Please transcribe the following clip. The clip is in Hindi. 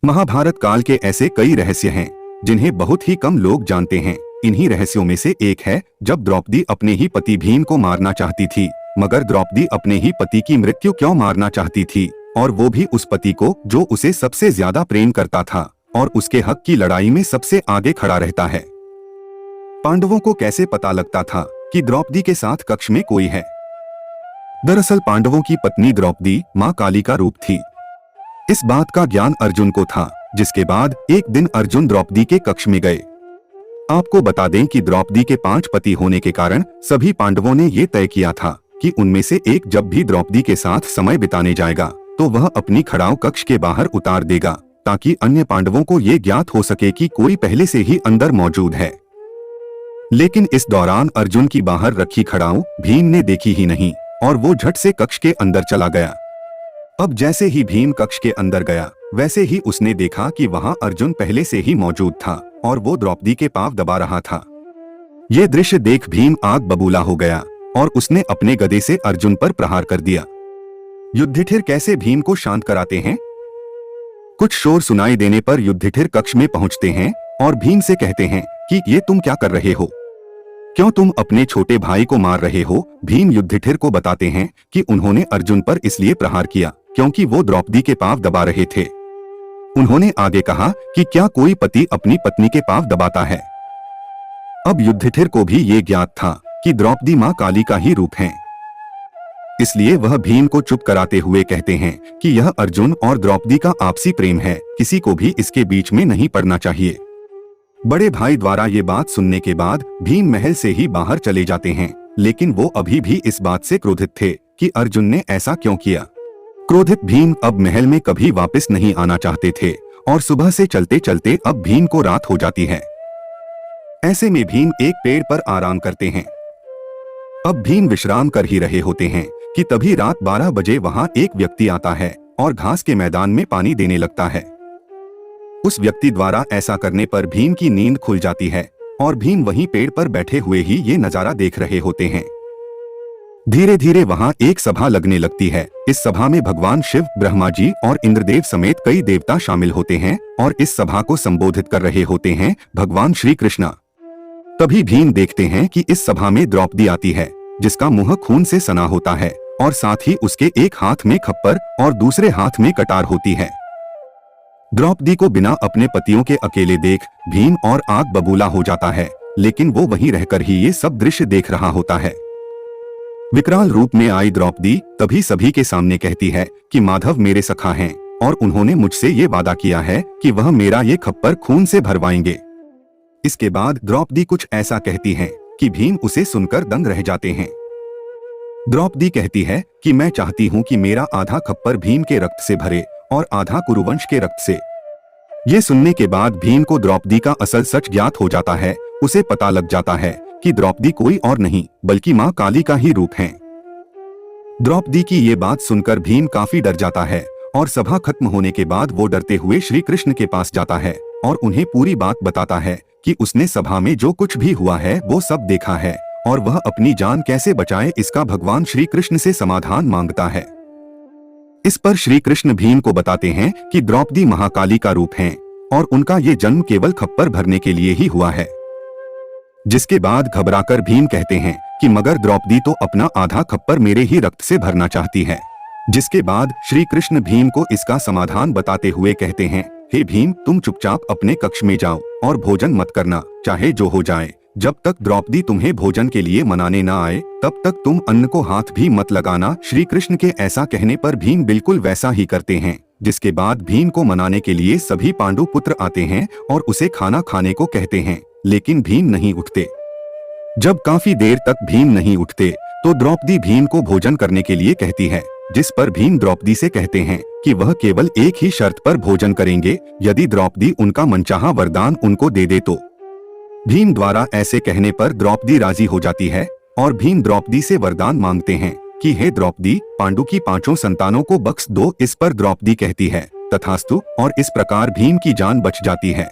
महाभारत काल के ऐसे कई रहस्य हैं जिन्हें बहुत ही कम लोग जानते हैं। इन्हीं रहस्यों में से एक है जब द्रौपदी अपने ही पति भीम को मारना चाहती थी। मगर द्रौपदी अपने ही पति की मृत्यु क्यों मारना चाहती थी, और वो भी उस पति को जो उसे सबसे ज्यादा प्रेम करता था और उसके हक की लड़ाई में सबसे आगे खड़ा रहता है। पांडवों को कैसे पता लगता था कि द्रौपदी के साथ कक्ष में कोई है? दरअसल पांडवों की पत्नी द्रौपदी मां काली का रूप थी। इस बात का ज्ञान अर्जुन को था, जिसके बाद एक दिन अर्जुन द्रौपदी के कक्ष में गए। आपको बता दें कि द्रौपदी के 5 पति होने के कारण सभी पांडवों ने ये तय किया था कि उनमें से एक जब भी द्रौपदी के साथ समय बिताने जाएगा तो वह अपनी खड़ाऊ कक्ष के बाहर उतार देगा, ताकि अन्य पांडवों को ये ज्ञात हो सके कि कोई पहले से ही अंदर मौजूद है। लेकिन इस दौरान अर्जुन की बाहर रखी खड़ाऊ भीम ने देखी ही नहीं और वो झट से कक्ष के अंदर चला गया। अब जैसे ही भीम कक्ष के अंदर गया वैसे ही उसने देखा कि वहां अर्जुन पहले से ही मौजूद था और वो द्रौपदी के पांव दबा रहा था। ये दृश्य देख भीम आग बबूला हो गया और उसने अपने गदे से अर्जुन पर प्रहार कर दिया। युधिष्ठिर कैसे भीम को शांत कराते हैं? कुछ शोर सुनाई देने पर युधिष्ठिर कक्ष में पहुंचते हैं और भीम से कहते हैं कि ये तुम क्या कर रहे हो, क्यों तुम अपने छोटे भाई को मार रहे हो? भीम युधिष्ठिर को बताते हैं कि उन्होंने अर्जुन पर इसलिए प्रहार किया क्योंकि वो द्रौपदी के पांव दबा रहे थे। उन्होंने आगे कहा कि क्या कोई पति अपनी पत्नी के पांव दबाता है? अब युधिष्ठिर को भी ये ज्ञात था कि द्रौपदी मां काली का ही रूप है, इसलिए वह भीम को चुप कराते हुए कहते हैं कि यह अर्जुन और द्रौपदी का आपसी प्रेम है, किसी को भी इसके बीच में नहीं पड़ना चाहिए। बड़े भाई द्वारा ये बात सुनने के बाद भीम महल से ही बाहर चले जाते हैं, लेकिन वो अभी भी इस बात से क्रोधित थे कि अर्जुन ने ऐसा क्यों किया। क्रोधित भीम अब महल में कभी वापस नहीं आना चाहते थे और सुबह से चलते चलते अब भीम को रात हो जाती है। ऐसे में भीम एक पेड़ पर आराम करते हैं। अब भीम विश्राम कर ही रहे होते हैं कि तभी रात 12 बजे वहां एक व्यक्ति आता है और घास के मैदान में पानी देने लगता है। उस व्यक्ति द्वारा ऐसा करने पर भीम की नींद खुल जाती है और भीम वहीं पेड़ पर बैठे हुए ही ये नजारा देख रहे होते हैं। धीरे धीरे वहां एक सभा लगने लगती है। इस सभा में भगवान शिव, ब्रह्मा जी और इंद्रदेव समेत कई देवता शामिल होते हैं और इस सभा को संबोधित कर रहे होते हैं भगवान श्री कृष्ण। तभी भीम देखते हैं कि इस सभा में द्रौपदी आती है, जिसका मुंह खून से सना होता है और साथ ही उसके एक हाथ में खप्पर और दूसरे हाथ में कटार होती है। द्रौपदी को बिना अपने पतियों के अकेले देख भीम और आग बबूला हो जाता है, लेकिन वो वहीं रहकर ही ये सब दृश्य देख रहा होता है। विकराल रूप में आई द्रौपदी तभी सभी के सामने कहती है कि माधव मेरे सखा हैं और उन्होंने मुझसे ये वादा किया है कि वह मेरा ये खप्पर खून से भरवाएंगे। इसके बाद द्रौपदी कुछ ऐसा कहती है कि भीम उसे सुनकर दंग रह जाते हैं। द्रौपदी कहती है कि मैं चाहती हूँ कि मेरा आधा खप्पर भीम के रक्त से भरे और आधा कुरुवंश के रक्त से। ये सुनने के बाद भीम को द्रौपदी का असल सच ज्ञात हो जाता है। उसे पता लग जाता है कि द्रौपदी कोई और नहीं बल्कि मां काली का ही रूप है। द्रौपदी की ये बात सुनकर भीम काफी डर जाता है और सभा खत्म होने के बाद वो डरते हुए श्री कृष्ण के पास जाता है और उन्हें पूरी बात बताता है कि उसने सभा में जो कुछ भी हुआ है वो सब देखा है और वह अपनी जान कैसे बचाए इसका भगवान श्री कृष्ण से समाधान मांगता है। इस पर श्री कृष्ण भीम को बताते हैं कि द्रौपदी महाकाली का रूप है और उनका ये जन्म केवल खप्पर भरने के लिए ही हुआ है। जिसके बाद घबराकर भीम कहते हैं कि मगर द्रौपदी तो अपना आधा खप्पर मेरे ही रक्त से भरना चाहती है। जिसके बाद श्री कृष्ण भीम को इसका समाधान बताते हुए कहते हैं, हे भीम, तुम चुपचाप अपने कक्ष में जाओ और भोजन मत करना, चाहे जो हो जाए। जब तक द्रौपदी तुम्हें भोजन के लिए मनाने ना आए तब तक तुम अन्न को हाथ भी मत लगाना। श्री कृष्ण के ऐसा कहने पर भीम बिल्कुल वैसा ही करते हैं। जिसके बाद भीम को मनाने के लिए सभी पांडु पुत्र आते हैं और उसे खाना खाने को कहते हैं, लेकिन भीम नहीं उठते। जब काफी देर तक भीम नहीं उठते तो द्रौपदी भीम को भोजन करने के लिए कहती है, जिस पर भीम द्रौपदी से कहते हैं कि वह केवल एक ही शर्त पर भोजन करेंगे, यदि द्रौपदी उनका मनचाहा वरदान उनको दे दे तो। भीम द्वारा ऐसे कहने पर द्रौपदी राजी हो जाती है और भीम द्रौपदी से वरदान मांगते हैं कि हे द्रौपदी, पांडु की 5 संतानों को बख्श दो। इस पर द्रौपदी कहती है तथास्तु और इस प्रकार भीम की जान बच जाती है।